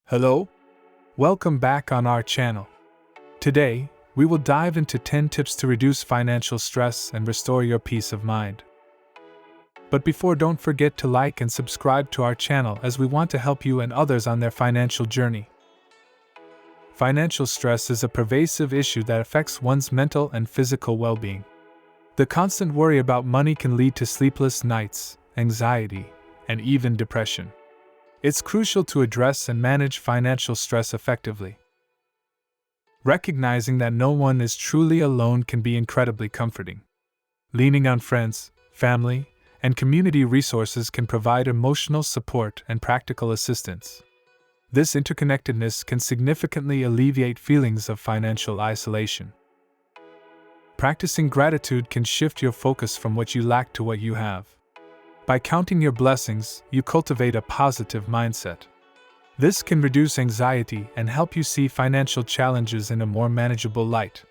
Hello? Welcome back on our channel. Today, we will dive into 10 tips to reduce financial stress and restore your peace of mind. But before, don't forget to like and subscribe to our channel as we want to help you and others on their financial journey. Financial stress is a pervasive issue that affects one's mental and physical well-being. The constant worry about money can lead to sleepless nights, anxiety, and even depression. It's crucial to address and manage financial stress effectively. Recognizing that no one is truly alone can be incredibly comforting. Leaning on friends, family, and community resources can provide emotional support and practical assistance. This interconnectedness can significantly alleviate feelings of financial isolation. Practicing gratitude can shift your focus from what you lack to what you have. By counting your blessings, you cultivate a positive mindset. This can reduce anxiety and help you see financial challenges in a more manageable light.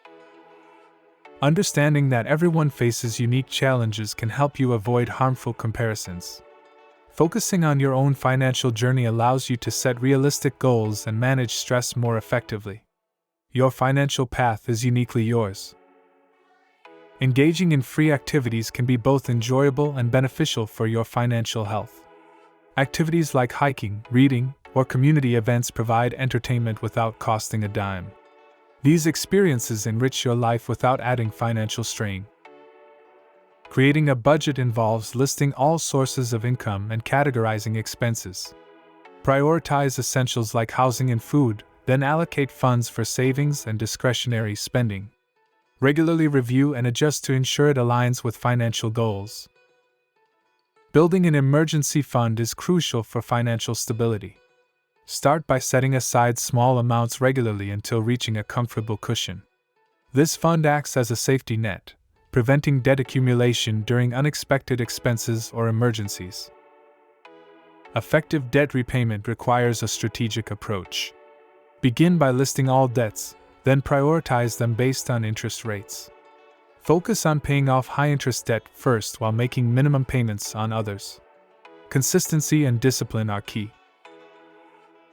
Understanding that everyone faces unique challenges can help you avoid harmful comparisons. Focusing on your own financial journey allows you to set realistic goals and manage stress more effectively. Your financial path is uniquely yours. Engaging in free activities can be both enjoyable and beneficial for your financial health. Activities like hiking, reading, or community events provide entertainment without costing a dime. These experiences enrich your life without adding financial strain. Creating a budget involves listing all sources of income and categorizing expenses. Prioritize essentials like housing and food, then allocate funds for savings and discretionary spending. Regularly review and adjust to ensure it aligns with financial goals. Building an emergency fund is crucial for financial stability. Start by setting aside small amounts regularly until reaching a comfortable cushion. This fund acts as a safety net, preventing debt accumulation during unexpected expenses or emergencies. Effective debt repayment requires a strategic approach. Begin by listing all debts, then prioritize them based on interest rates. Focus on paying off high-interest debt first while making minimum payments on others. Consistency and discipline are key.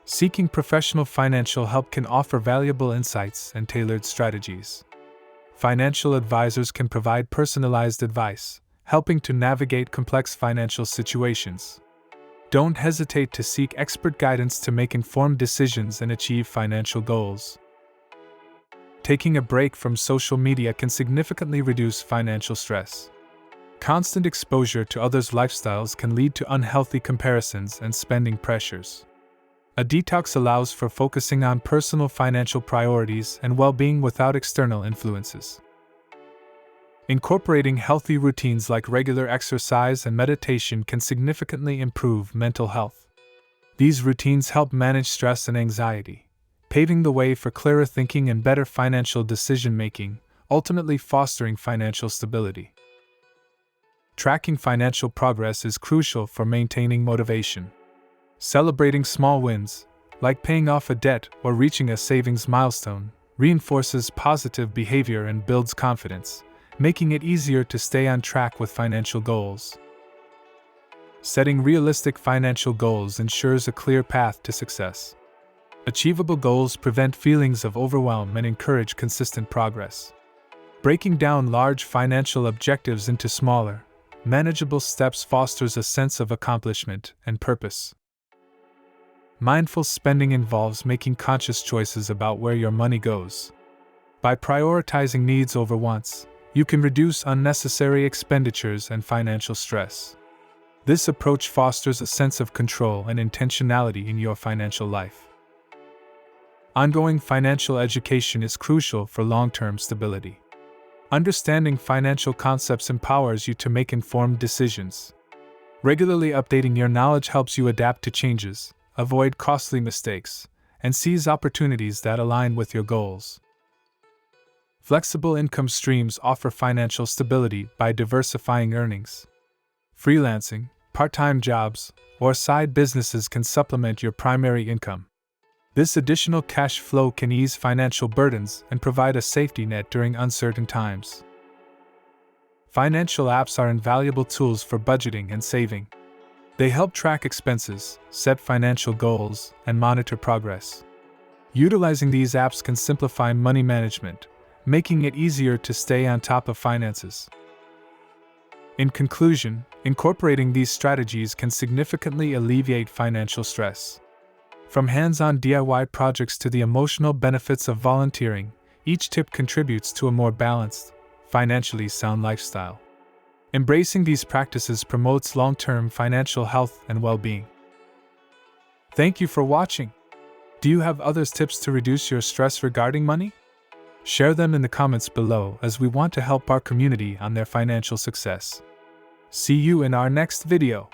Seeking professional financial help can offer valuable insights and tailored strategies. Financial advisors can provide personalized advice, helping to navigate complex financial situations. Don't hesitate to seek expert guidance to make informed decisions and achieve financial goals. Taking a break from social media can significantly reduce financial stress. Constant exposure to others' lifestyles can lead to unhealthy comparisons and spending pressures. A detox allows for focusing on personal financial priorities and well-being without external influences. Incorporating healthy routines like regular exercise and meditation can significantly improve mental health. These routines help manage stress and anxiety, paving the way for clearer thinking and better financial decision-making, ultimately fostering financial stability. Tracking financial progress is crucial for maintaining motivation. Celebrating small wins, like paying off a debt or reaching a savings milestone, reinforces positive behavior and builds confidence, making it easier to stay on track with financial goals. Setting realistic financial goals ensures a clear path to success. Achievable goals prevent feelings of overwhelm and encourage consistent progress. Breaking down large financial objectives into smaller, manageable steps fosters a sense of accomplishment and purpose. Mindful spending involves making conscious choices about where your money goes. By prioritizing needs over wants, you can reduce unnecessary expenditures and financial stress. This approach fosters a sense of control and intentionality in your financial life. Ongoing financial education is crucial for long-term stability. Understanding financial concepts empowers you to make informed decisions. Regularly updating your knowledge helps you adapt to changes, avoid costly mistakes, and seize opportunities that align with your goals. Flexible income streams offer financial stability by diversifying earnings. Freelancing, part-time jobs, or side businesses can supplement your primary income. This additional cash flow can ease financial burdens and provide a safety net during uncertain times. Financial apps are invaluable tools for budgeting and saving. They help track expenses, set financial goals, and monitor progress. Utilizing these apps can simplify money management, making it easier to stay on top of finances. In conclusion, incorporating these strategies can significantly alleviate financial stress. From hands-on DIY projects to the emotional benefits of volunteering, each tip contributes to a more balanced, financially sound lifestyle. Embracing these practices promotes long-term financial health and well-being. Thank you for watching. Do you have other tips to reduce your stress regarding money? Share them in the comments below, as we want to help our community on their financial success. See you in our next video.